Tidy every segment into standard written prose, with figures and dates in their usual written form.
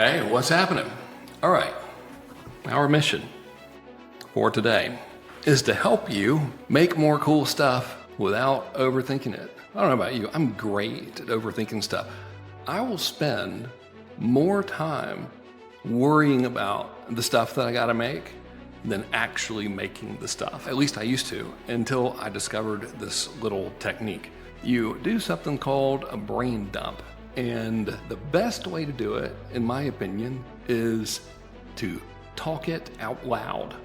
Hey, what's happening? All right, our mission for today is to help you make more cool stuff without overthinking it. I don't know about you, I'm great at overthinking stuff. I will spend more time worrying about the stuff that I gotta make than actually making the stuff. At least I used to, until I discovered this little technique. You do something called a brain dump. And the best way to do it, in my opinion, is to talk it out loud.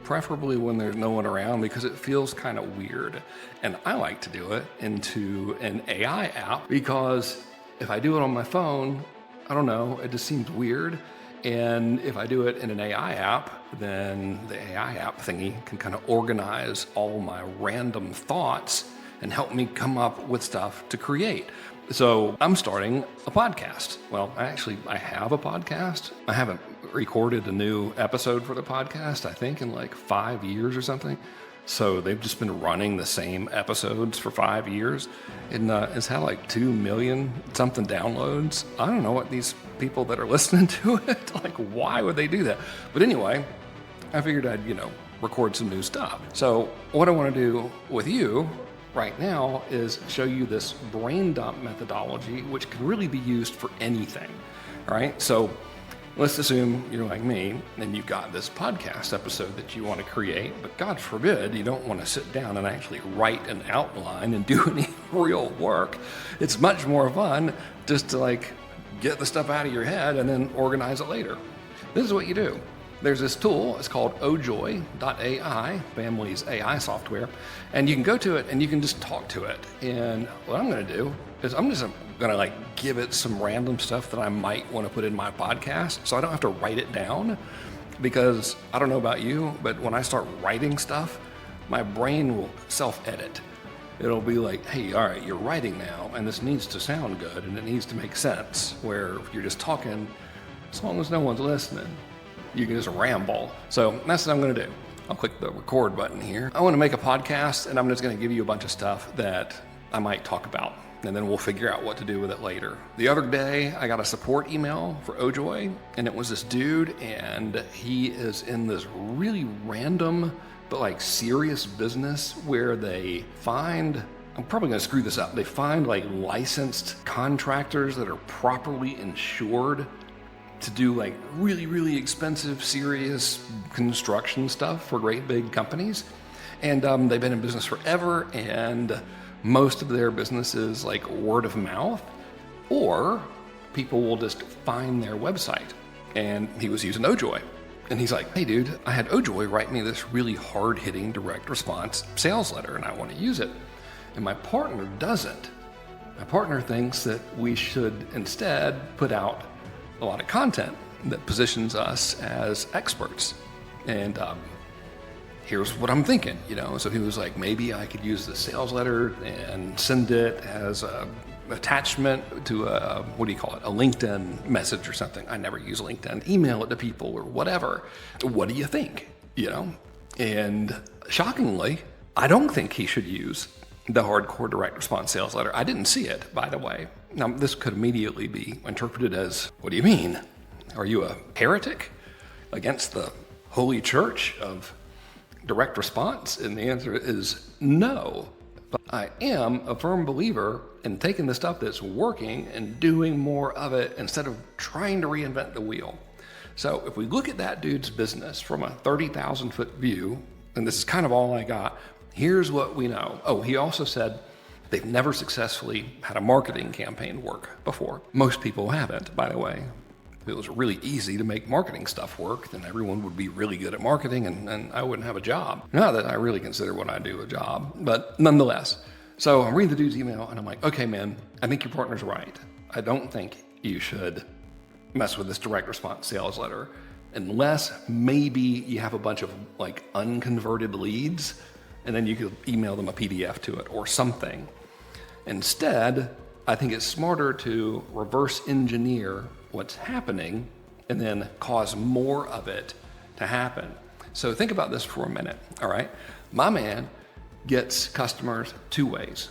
Preferably when there's no one around, because it feels kind of weird. And I like to do it into an AI app, because if I do it on my phone, I don't know, it just seems weird. And if I do it in an AI app, then the AI app thingy can kind of organize all my random thoughts and help me come up with stuff to create. So I'm starting a podcast. Well, I have a podcast. I haven't recorded a new episode for the podcast, I think, in like 5 years or something. So they've just been running the same episodes for 5 years. And it's had like 2 million something downloads. I don't know what these people that are listening to it, like, why would they do that? But anyway, I figured I'd, record some new stuff. So what I want to do with you right now is show you this brain dump methodology, which can really be used for anything. All right, so let's assume you're like me and you've got this podcast episode that you want to create, but God forbid you don't want to sit down and actually write an outline and do any real work. It's much more fun just to get the stuff out of your head and then organize it later. This is what you do. There's this tool, it's called ojoy.ai, family's AI software, and you can go to it and you can just talk to it. And what I'm gonna do is I'm just gonna give it some random stuff that I might wanna put in my podcast, so I don't have to write it down, because I don't know about you, but when I start writing stuff, my brain will self-edit. It'll be like, hey, all right, you're writing now, and this needs to sound good, and it needs to make sense, where if you're just talking, as long as no one's listening, you can just ramble. So that's what I'm gonna do. I'll click the record button here. I wanna make a podcast, and I'm just gonna give you a bunch of stuff that I might talk about, and then we'll figure out what to do with it later. The other day, I got a support email for Ojoy, and it was this dude, and he is in this really random, but serious business where they find, I'm probably gonna screw this up, they find licensed contractors that are properly insured to do really, really expensive, serious construction stuff for great big companies. And they've been in business forever, and most of their business is word of mouth, or people will just find their website. And he was using Ojoy. And he's like, hey dude, I had Ojoy write me this really hard-hitting direct response sales letter, and I want to use it. And my partner doesn't. My partner thinks that we should instead put out a lot of content that positions us as experts. And here's what I'm thinking, So he was like, maybe I could use the sales letter and send it as a attachment to a LinkedIn message or something. I never use LinkedIn. Email it to people or whatever. What do you think? And shockingly, I don't think he should use the hardcore direct response sales letter. I didn't see it, by the way. Now, this could immediately be interpreted as, what do you mean? Are you a heretic against the holy church of direct response? And the answer is no. But I am a firm believer in taking the stuff that's working and doing more of it instead of trying to reinvent the wheel. So if we look at that dude's business from a 30,000 foot view, and this is kind of all I got, here's what we know. Oh, he also said they've never successfully had a marketing campaign work before. Most people haven't, by the way. If it was really easy to make marketing stuff work, then everyone would be really good at marketing, and I wouldn't have a job. Not that I really consider what I do a job, but nonetheless. So I'm reading the dude's email, and I'm like, okay, man, I think your partner's right. I don't think you should mess with this direct response sales letter unless maybe you have a bunch of unconverted leads, and then you could email them a PDF to it or something. Instead, I think it's smarter to reverse engineer what's happening and then cause more of it to happen. So think about this for a minute, all right? My man gets customers two ways.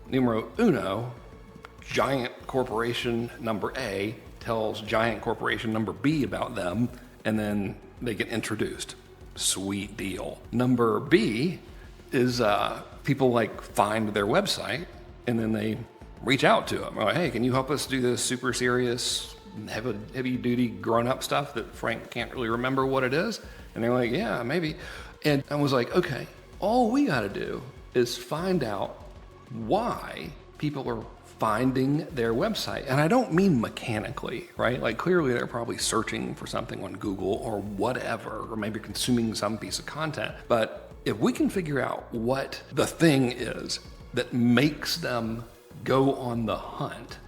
Numero uno, giant corporation number A tells giant corporation number B about them, and then they get introduced. Sweet deal. Number B is people like find their website and then they reach out to them. Like, hey, can you help us do this super serious, heavy duty grown up stuff that Frank can't really remember what it is? And they're like, yeah, maybe. And I was like, okay, all we got to do is find out why people are finding their website. And I don't mean mechanically, right? Like clearly they're probably searching for something on Google or whatever, or maybe consuming some piece of content. But if we can figure out what the thing is that makes them go on the hunt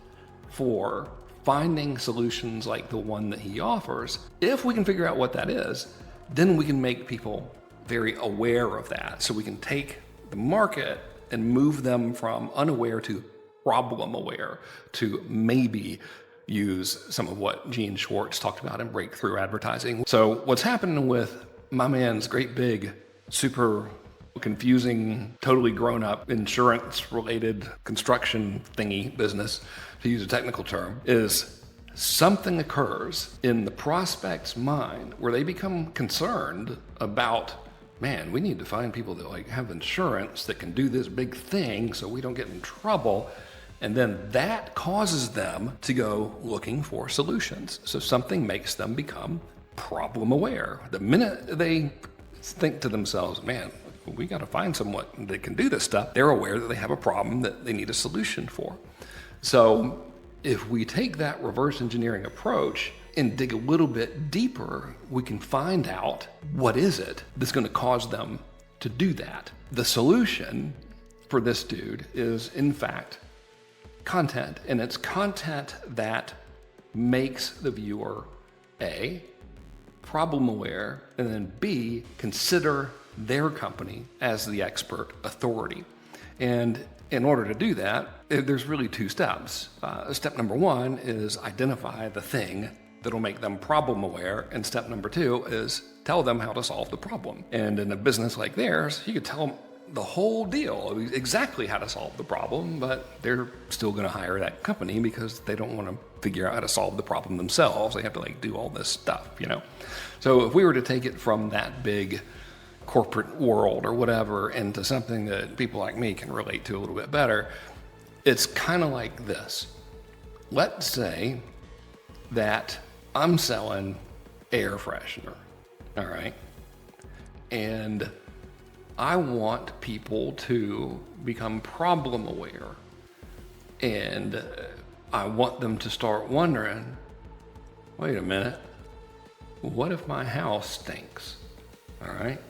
for finding solutions like the one that he offers, if we can figure out what that is, then we can make people very aware of that. So we can take the market and move them from unaware to problem aware, to maybe use some of what Gene Schwartz talked about in breakthrough advertising. So what's happening with my man's great big, super confusing, totally grown up insurance related construction thingy business, to use a technical term, is something occurs in the prospect's mind where they become concerned about, man, we need to find people that like have insurance that can do this big thing so we don't get in trouble. And then that causes them to go looking for solutions. So something makes them become problem aware. The minute they think to themselves, man, we got to find someone that can do this stuff, they're aware that they have a problem that they need a solution for. So if we take that reverse engineering approach and dig a little bit deeper, we can find out what is it that's going to cause them to do that. The solution for this dude is, in fact, content, and it's content that makes the viewer A, problem aware, and then B, consider their company as the expert authority. And in order to do that, there's really two steps. Step number one is identify the thing that'll make them problem aware, and step number two is tell them how to solve the problem. And in a business like theirs, you could tell them the whole deal, exactly how to solve the problem, but they're still going to hire that company because they don't want to figure out how to solve the problem themselves. They have to like do all this stuff, you know? So if we were to take it from that big corporate world or whatever into something that people like me can relate to a little bit better, it's kind of like this. Let's say that I'm selling air freshener, all right? And I want people to become problem aware, and I want them to start wondering, wait a minute, what if my house stinks? All right?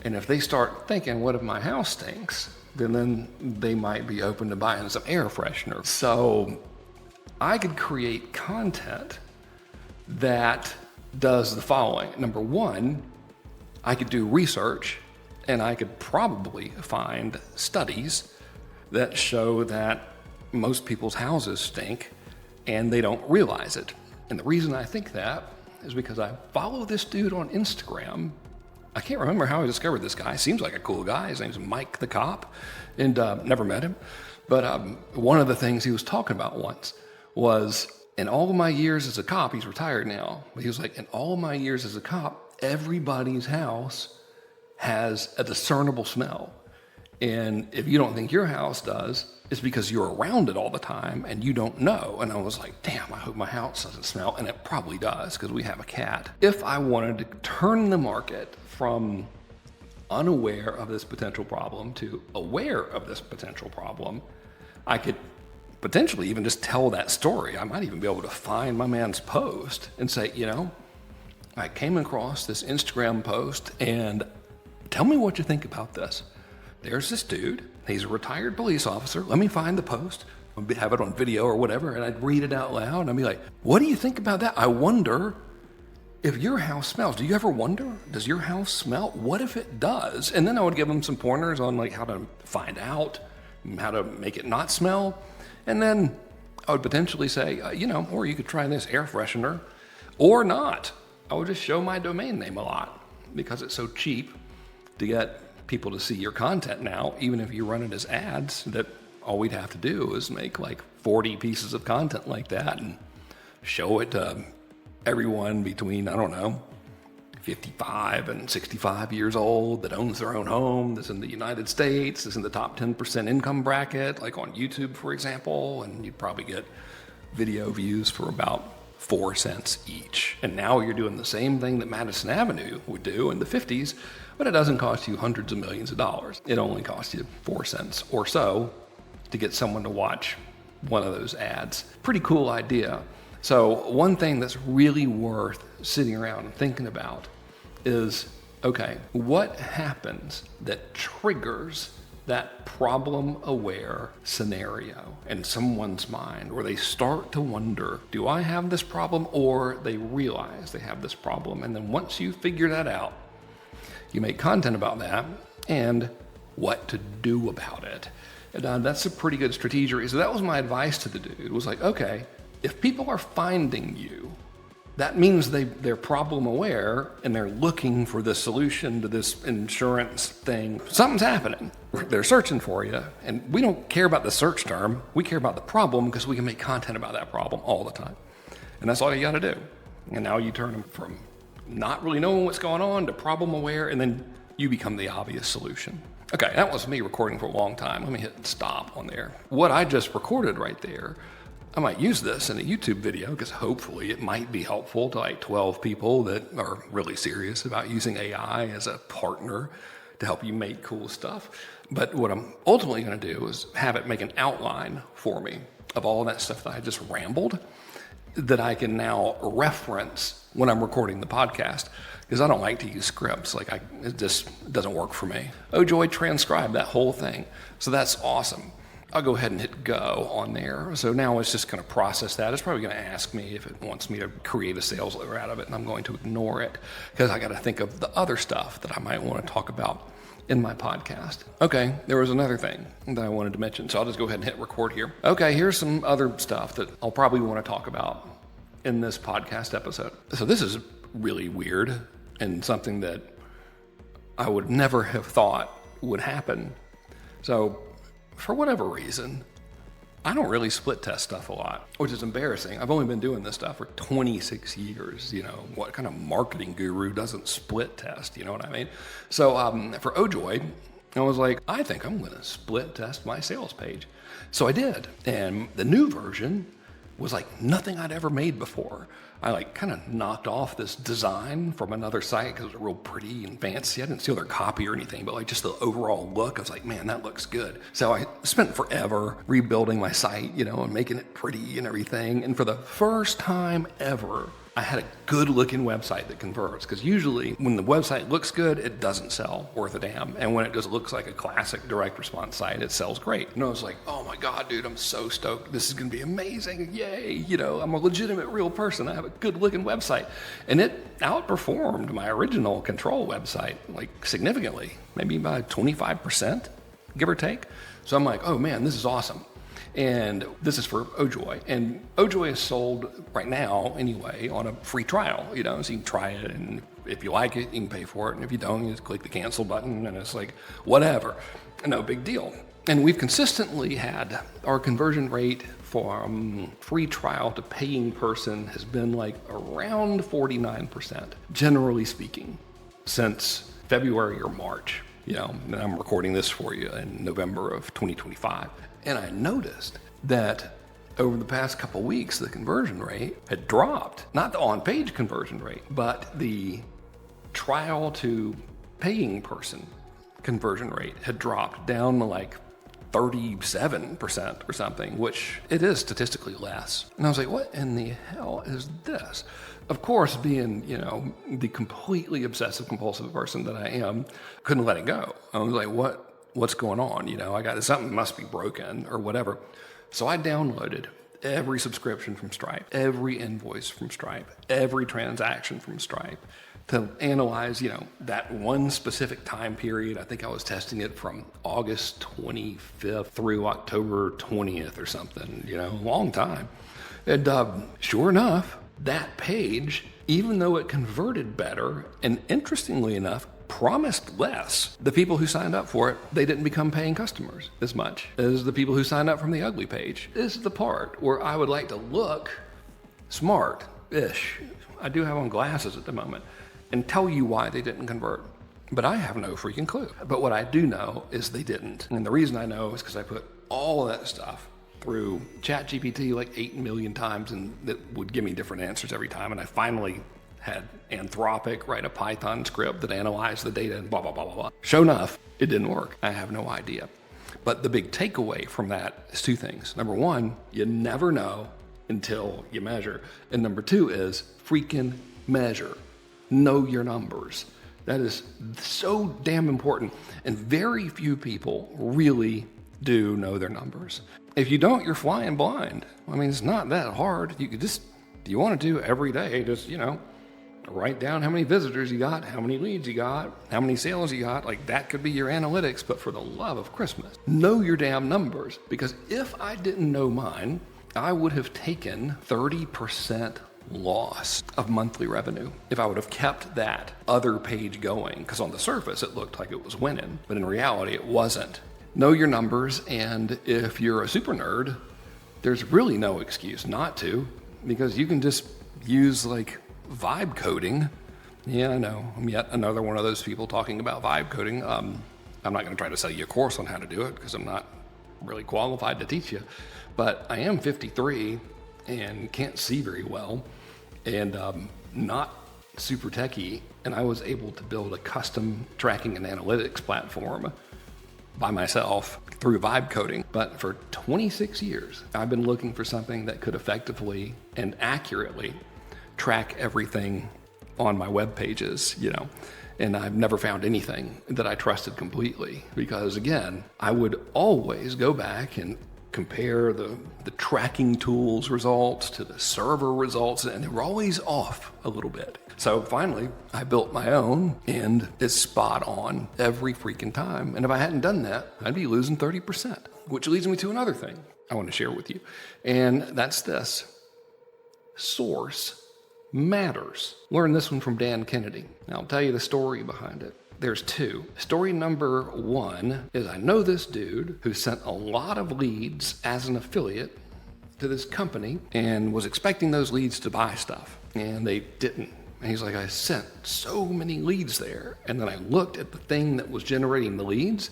And if they start thinking, what if my house stinks? Then they might be open to buying some air freshener. So I could create content that does the following. Number one, I could do research, and I could probably find studies that show that most people's houses stink and they don't realize it. And the reason I think that is because I follow this dude on Instagram. I can't remember how I discovered this guy. Seems like a cool guy. His name's Mike the Cop, and never met him. But one of the things he was talking about once was, in all of my years as a cop, he's retired now, but he was like, in all of my years as a cop, everybody's house has a discernible smell. And if you don't think your house does, it's because you're around it all the time and you don't know. And I was like, damn, I hope my house doesn't smell. And it probably does because we have a cat. If I wanted to turn the market from unaware of this potential problem to aware of this potential problem, I could potentially even just tell that story. I might even be able to find my man's post and say, you know, I came across this Instagram post and tell me what you think about this. There's this dude. He's a retired police officer. Let me find the post. I'll have it on video or whatever, and I'd read it out loud, and I'd be like, what do you think about that? I wonder if your house smells. Do you ever wonder, does your house smell? What if it does? And then I would give them some pointers on like how to find out, how to make it not smell. And then I would potentially say, or you could try this air freshener or not. I would just show my domain name a lot because it's so cheap to get people to see your content now, even if you run it as ads, that all we'd have to do is make like 40 pieces of content like that and show it to everyone between, I don't know, 55 and 65 years old that owns their own home, that's in the United States, is in the top 10% income bracket, like on YouTube, for example, and you'd probably get video views for about 4 cents each. And now you're doing the same thing that Madison Avenue would do in the 50s, but it doesn't cost you hundreds of millions of dollars. It only costs you 4 cents or so to get someone to watch one of those ads. Pretty cool idea. So one thing that's really worth sitting around and thinking about is, okay, what happens that triggers that problem-aware scenario in someone's mind where they start to wonder, do I have this problem? Or they realize they have this problem. And then once you figure that out, you make content about that and what to do about it. And that's a pretty good strategy. So that was my advice to the dude. It was like, okay, if people are finding you, that means they're problem aware and they're looking for the solution to this insurance thing. Something's happening. They're searching for you. And we don't care about the search term. We care about the problem because we can make content about that problem all the time. And that's all you got to do. And now you turn them from not really knowing what's going on to problem aware, and then you become the obvious solution. Okay, that was me recording for a long time. Let me hit stop on there. What I just recorded right there, I might use this in a YouTube video because hopefully it might be helpful to like 12 people that are really serious about using AI as a partner to help you make cool stuff. But what I'm ultimately going to do is have it make an outline for me of all that stuff that I just rambled that I can now reference when I'm recording the podcast, because I don't like to use scripts. It just doesn't work for me. Ojoy transcribed that whole thing. So that's awesome. I'll go ahead and hit go on there. So now it's just going to process that. It's probably going to ask me if it wants me to create a sales letter out of it, and I'm going to ignore it because I got to think of the other stuff that I might want to talk about in my podcast. Okay, there was another thing that I wanted to mention, so I'll just go ahead and hit record here. Okay, here's some other stuff that I'll probably want to talk about in this podcast episode. So this is really weird and something that I would never have thought would happen. So for whatever reason, I don't really split test stuff a lot, which is embarrassing. I've only been doing this stuff for 26 years. You know, what kind of marketing guru doesn't split test? You know what I mean? So for Ojoy, I was like, I think I'm going to split test my sales page. So I did. And the new version was like nothing I'd ever made before. I like kind of knocked off this design from another site because it was real pretty and fancy. I didn't steal their copy or anything, but like just the overall look, I was like, man, that looks good. So I spent forever rebuilding my site, you know, and making it pretty and everything. And for the first time ever, I had a good looking website that converts, because usually when the website looks good, it doesn't sell worth a damn. And when it just looks like a classic direct response site, it sells great. And I was like, oh my God, dude, I'm so stoked. This is going to be amazing. Yay. You know, I'm a legitimate real person. I have a good looking website. And it outperformed my original control website like significantly, maybe by 25%, give or take. So I'm like, oh man, this is awesome. And this is for Ojoy. And Ojoy is sold right now anyway on a free trial, you know, so you can try it. And if you like it, you can pay for it. And if you don't, you just click the cancel button and it's like, whatever, no big deal. And we've consistently had our conversion rate from free trial to paying person has been like around 49%, generally speaking, since February or March. You know, and I'm recording this for you in November of 2025. And I noticed that over the past couple weeks, the conversion rate had dropped. Not the on-page conversion rate, but the trial to paying person conversion rate had dropped down to like 37% or something, which it is statistically less. And I was like, what in the hell is this? Of course, being, you know, the completely obsessive compulsive person that I am, couldn't let it go. I was like, what's going on? You know, something must be broken or whatever. So I downloaded every subscription from Stripe, every invoice from Stripe, every transaction from Stripe to analyze, you know, that one specific time period. I think I was testing it from August 25th through October 20th or something, you know, a long time. And sure enough, that page, even though it converted better, and interestingly enough, promised less. The people who signed up for it, they didn't become paying customers as much as the people who signed up from the ugly page. This is the part where I would like to look smart-ish, I do have on glasses at the moment, and tell you why they didn't convert. But I have no freaking clue. But what I do know is they didn't. And the reason I know is because I put all of that stuff through ChatGPT like 8 million times, and it would give me different answers every time. And I finally had Anthropic write a Python script that analyzed the data and blah, blah, blah, blah, blah. Sure enough, it didn't work. I have no idea. But the big takeaway from that is two things. Number one, you never know until you measure. And number two is freaking measure. Know your numbers. That is so damn important. And very few people really do know their numbers. If you don't, you're flying blind. I mean, it's not that hard. You could just, you want to do every day, just, write down how many visitors you got, how many leads you got, how many sales you got. Like, that could be your analytics. But for the love of Christmas, know your damn numbers. Because if I didn't know mine, I would have taken 30% loss of monthly revenue if I would have kept that other page going, because on the surface it looked like it was winning, but in reality it wasn't. Know your numbers, and if you're a super nerd, there's really no excuse not to, because you can just use like vibe coding. Yeah, I know, I'm yet another one of those people talking about vibe coding. I'm not going to try to sell you a course on how to do it because I'm not really qualified to teach you, but I am 53 and can't see very well, and not super techie, and I was able to build a custom tracking and analytics platform by myself through vibe coding. But for 26 years, I've been looking for something that could effectively and accurately track everything on my web pages, and I've never found anything that I trusted completely, because again, I would always go back and compare the tracking tools results to the server results, and they were always off a little bit. So finally, I built my own, and it's spot on every freaking time. And if I hadn't done that, I'd be losing 30%, which leads me to another thing I want to share with you. And that's this: source matters. Learned this one from Dan Kennedy. Now, I'll tell you the story behind it. There's two. Story number one is, I know this dude who sent a lot of leads as an affiliate to this company and was expecting those leads to buy stuff, and they didn't. And he's like, I sent so many leads there, and then I looked at the thing that was generating the leads,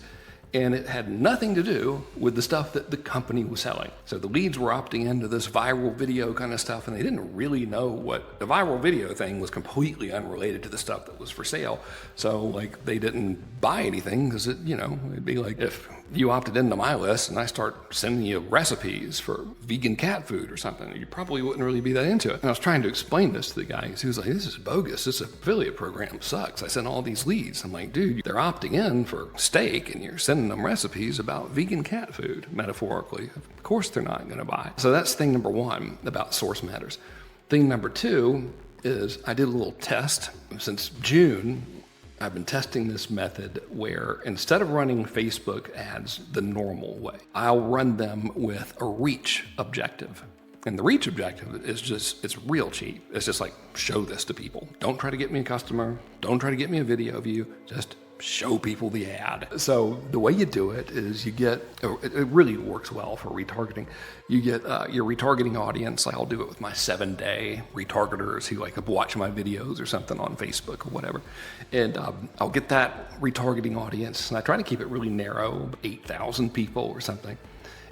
and it had nothing to do with the stuff that the company was selling. So the leads were opting into this viral video kind of stuff, and they didn't really know what the viral video thing was, completely unrelated to the stuff that was for sale. So like, they didn't buy anything, because it'd be like if you opted into my list and I start sending you recipes for vegan cat food or something, you probably wouldn't really be that into it. And I was trying to explain this to the guy. He was like, this is bogus. This affiliate program sucks. I sent all these leads. I'm like, dude, they're opting in for steak and you're sending them recipes about vegan cat food, metaphorically. Of course they're not going to buy. So that's thing number one about source matters. Thing number two is, I did a little test. Since June, I've been testing this method where instead of running Facebook ads the normal way, I'll run them with a reach objective. And the reach objective is just, it's real cheap. It's just like, show this to people. Don't try to get me a customer. Don't try to get me a video view. Just show people the ad. So the way you do it is you get, it really works well for retargeting. You get your retargeting audience. I'll do it with my 7-day retargeters who like watch my videos or something on Facebook or whatever. And I'll get that retargeting audience, and I try to keep it really narrow, 8,000 people or something.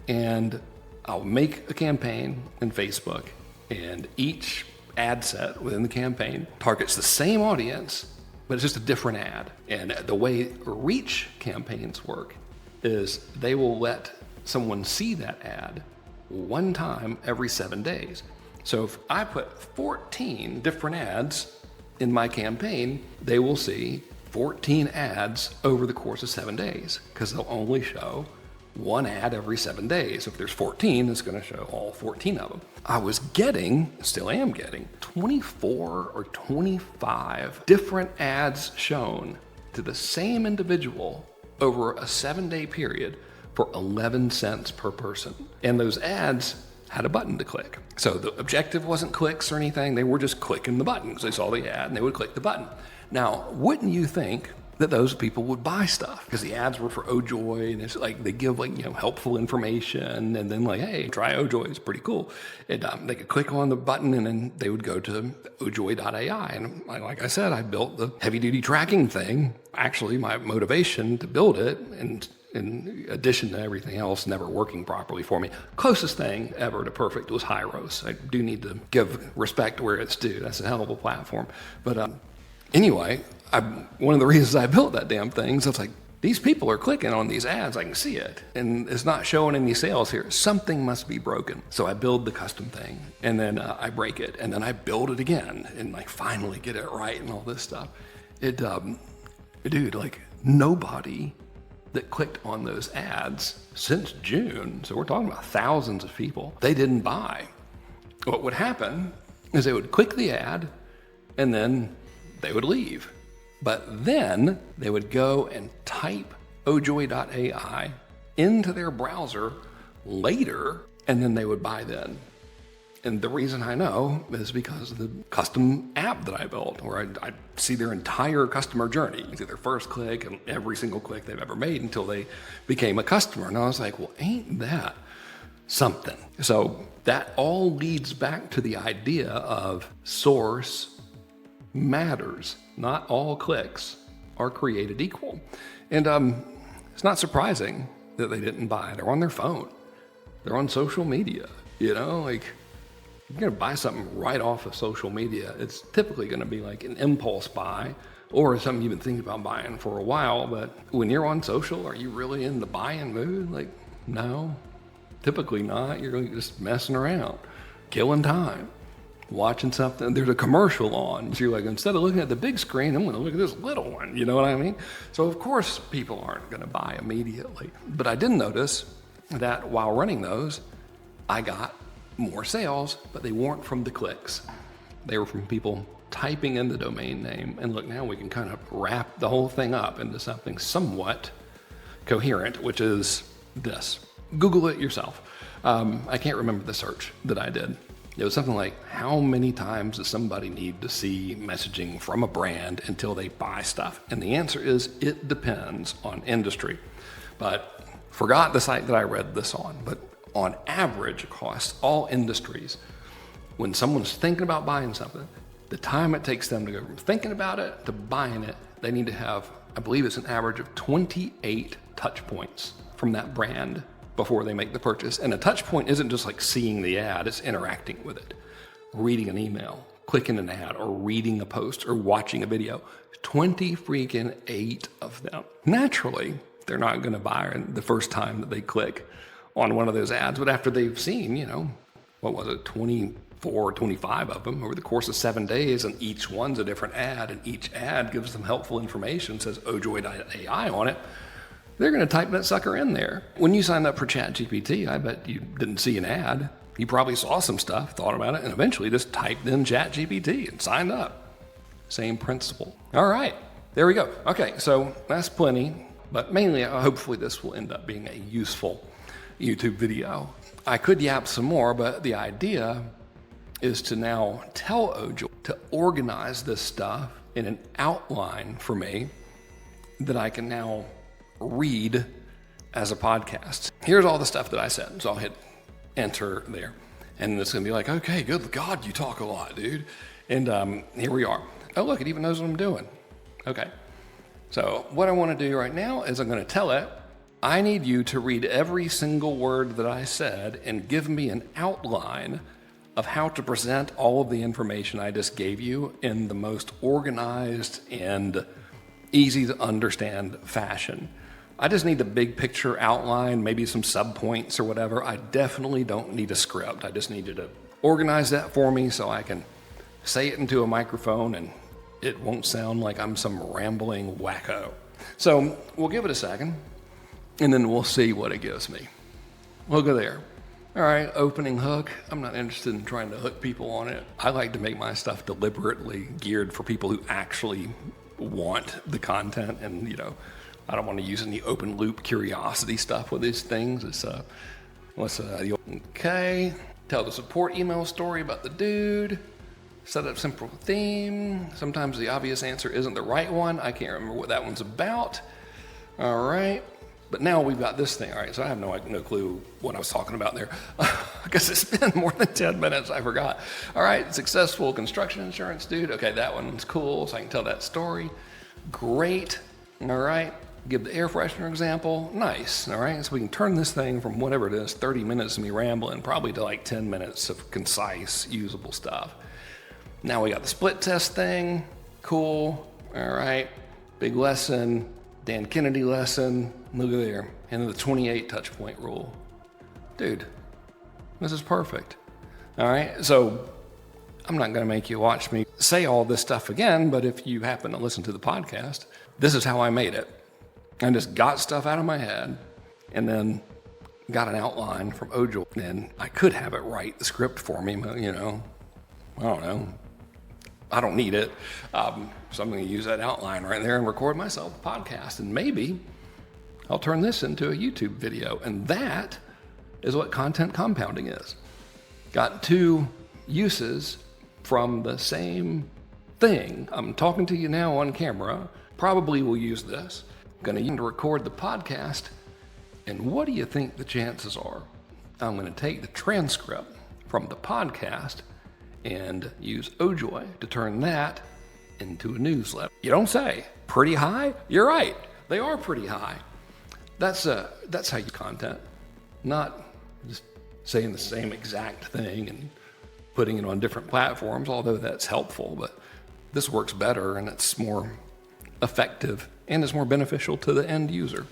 And I'll make a campaign in Facebook, and each ad set within the campaign targets the same audience, but it's just a different ad. And the way reach campaigns work is they will let someone see that ad one time every 7 days. So if I put 14 different ads in my campaign, they will see 14 ads over the course of 7 days, because they'll only show one ad every 7 days. If there's 14, it's going to show all 14 of them. I was getting, still am getting, 24 or 25 different ads shown to the same individual over a 7-day period for 11 cents per person. And those ads had a button to click. So the objective wasn't clicks or anything. They were just clicking the button because they saw the ad and they would click the button. Now, wouldn't you think that those people would buy stuff because the ads were for Ojoy, and it's like they give helpful information, and then like, hey, try Ojoy, it's pretty cool. And they could click on the button, and then they would go to ojoy.ai. And like I said, I built the heavy duty tracking thing. Actually, my motivation to build it, and in addition to everything else never working properly for me, closest thing ever to perfect was Hyros. I do need to give respect where it's due. That's a hell of a platform. But anyway, one of the reasons I built that damn thing is I was like, these people are clicking on these ads, I can see it, and it's not showing any sales here. Something must be broken. So I build the custom thing, and then I break it, and then I build it again, and like finally get it right and all this stuff. Dude, like nobody that clicked on those ads since June, so we're talking about thousands of people, they didn't buy. What would happen is they would click the ad, and then they would leave. But then they would go and type ojoy.ai into their browser later, and then they would buy then. And the reason I know is because of the custom app that I built, where I see their entire customer journey. You see their first click and every single click they've ever made until they became a customer. And I was like, well, ain't that something? So that all leads back to the idea of source matters. Not all clicks are created equal. And it's not surprising that they didn't buy. They're on their phone. They're on social media. Like, you're going to buy something right off of social media, it's typically going to be like an impulse buy or something you've been thinking about buying for a while. But when you're on social, are you really in the buying mood? Like, no, typically not. You're just messing around, killing time, watching something. There's a commercial on. So you're like, instead of looking at the big screen, I'm going to look at this little one. You know what I mean? So of course people aren't going to buy immediately. But I did notice that while running those, I got more sales, but they weren't from the clicks. They were from people typing in the domain name. And look, now we can kind of wrap the whole thing up into something somewhat coherent, which is this. Google it yourself. I can't remember the search that I did. It was something like, how many times does somebody need to see messaging from a brand until they buy stuff? And the answer is, it depends on industry. But forgot the site that I read this on, but on average across all industries, when someone's thinking about buying something, the time it takes them to go from thinking about it to buying it, they need to have, I believe it's an average of 28 touch points from that brand before they make the purchase. And a touch point isn't just like seeing the ad, it's interacting with it, reading an email, clicking an ad, or reading a post, or watching a video. 28 of them. Naturally, they're not going to buy the first time that they click on one of those ads, but after they've seen, 24, 25 of them over the course of 7 days, and each one's a different ad, and each ad gives them helpful information, says ojoy.ai on it, they're going to type that sucker in there. When you signed up for ChatGPT, I bet you didn't see an ad. You probably saw some stuff, thought about it, and eventually just typed in ChatGPT and signed up. Same principle. All right, there we go. Okay, so that's plenty, but mainly, hopefully this will end up being a useful YouTube video. I could yap some more, but the idea is to now tell Ojoy to organize this stuff in an outline for me that I can now read as a podcast. Here's all the stuff that I said, so I'll hit enter there. And it's gonna be like, okay, good God, you talk a lot, dude. And here we are. Oh, look, it even knows what I'm doing. Okay, so what I wanna do right now is I'm gonna tell it, I need you to read every single word that I said and give me an outline of how to present all of the information I just gave you in the most organized and easy to understand fashion. I just need the big picture outline, maybe some subpoints or whatever. I definitely don't need a script. I just need you to organize that for me so I can say it into a microphone and it won't sound like I'm some rambling wacko. So we'll give it a second, and then we'll see what it gives me. We'll go there. All right, opening hook. I'm not interested in trying to hook people on it. I like to make my stuff deliberately geared for people who actually want the content, and I don't want to use any open loop curiosity stuff with these things. It's okay. Tell the support email story about the dude. Set up simple theme. Sometimes the obvious answer isn't the right one. I can't remember what that one's about. All right. But now we've got this thing. All right, so I have no clue what I was talking about there. Because it's been more than 10 minutes, I forgot. All right, successful construction insurance dude. Okay, that one's cool, so I can tell that story. Great. All right, give the air freshener example. Nice. All right, so we can turn this thing from whatever it is, 30 minutes of me rambling, probably to like 10 minutes of concise, usable stuff. Now we got the split test thing. Cool. All right, big lesson. Dan Kennedy lesson, look at there, and the 28 touch point rule. Dude, this is perfect. All right, so I'm not gonna make you watch me say all this stuff again, but if you happen to listen to the podcast, this is how I made it. I just got stuff out of my head and then got an outline from Ojoy, and I could have it write the script for me, but I don't know. I don't need it. So I'm going to use that outline right there and record myself a podcast. And maybe I'll turn this into a YouTube video. And that is what content compounding is. Got two uses from the same thing. I'm talking to you now on camera. Probably will use this. I'm going to use it to record the podcast. And what do you think the chances are? I'm going to take the transcript from the podcast and use Ojoy to turn that into a newsletter. You don't say. Pretty high? You're right. They are pretty high. That's how you content, not just saying the same exact thing and putting it on different platforms, although that's helpful, but this works better and it's more effective and it's more beneficial to the end user.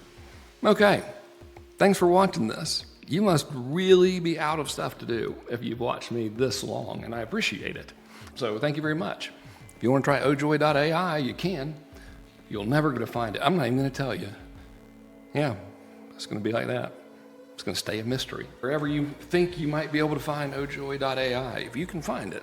Okay, thanks for watching this. You must really be out of stuff to do if you've watched me this long, and I appreciate it. So thank you very much. If you want to try ojoy.ai, you can. You'll never get to find it. I'm not even going to tell you. Yeah, it's going to be like that. It's going to stay a mystery. Wherever you think you might be able to find ojoy.ai, if you can find it,